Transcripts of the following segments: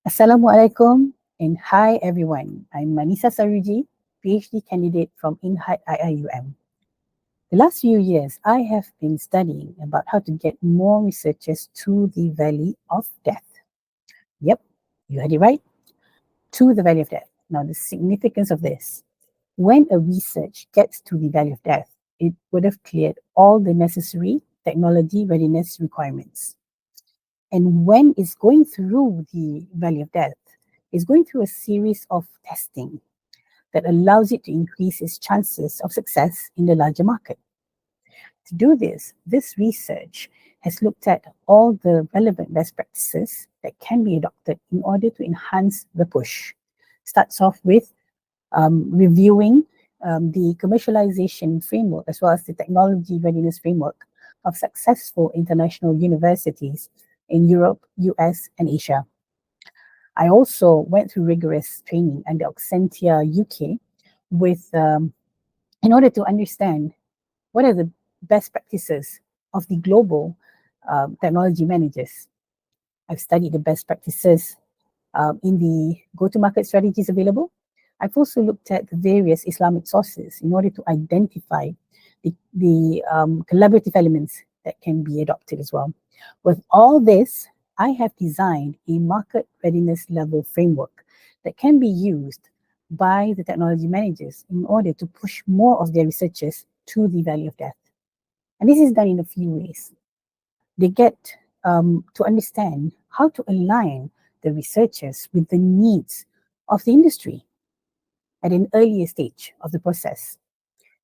Assalamualaikum and hi everyone. I'm Manisah Sarujee, PhD candidate from INHART IIUM. The last few years, I have been studying about how to get more researchers to the valley of death. Yep, you heard it right. To the valley of death. Now, the significance of this. When a research gets to the valley of death, it would have cleared all the necessary technology readiness requirements. And when it's going through the valley of death, it's going through a series of testing that allows it to increase its chances of success in the larger market. To do this research has looked at all the relevant best practices that can be adopted in order to enhance the push. Starts off with reviewing the commercialization framework as well as the technology readiness framework of successful international universities in Europe, US, and Asia. I also went through rigorous training under Accenture UK in order to understand what are the best practices of the global technology managers. I've studied the best practices in the go-to-market strategies available. I've also looked at the various Islamic sources in order to identify the collaborative elements that can be adopted as well. With all this, I have designed a market readiness level framework that can be used by the technology managers in order to push more of their researchers to the valley of death. And this is done in a few ways. They get to understand how to align the researchers with the needs of the industry at an earlier stage of the process.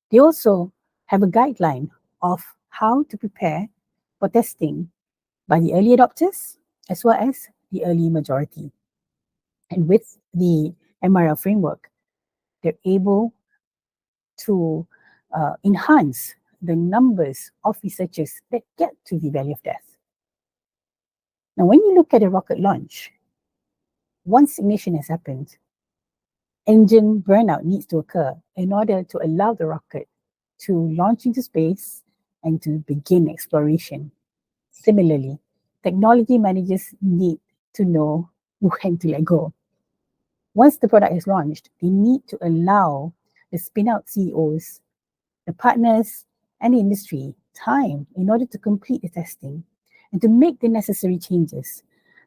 They also have a guideline of how to prepare for testing by the early adopters as well as the early majority. And with the MRL framework, they're able to enhance the numbers of researchers that get to the valley of death. Now, when you look at a rocket launch, once ignition has happened, engine burnout needs to occur in order to allow the rocket to launch into space and to begin exploration. Similarly, technology managers need to know when to let go. Once the product is launched, they need to allow the spin-out CEOs, the partners, and the industry time in order to complete the testing and to make the necessary changes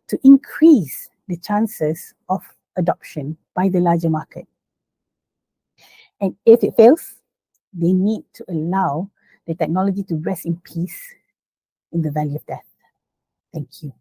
to increase the chances of adoption by the larger market. And if it fails, they need to allow the technology to rest in peace in the valley of death. Thank you.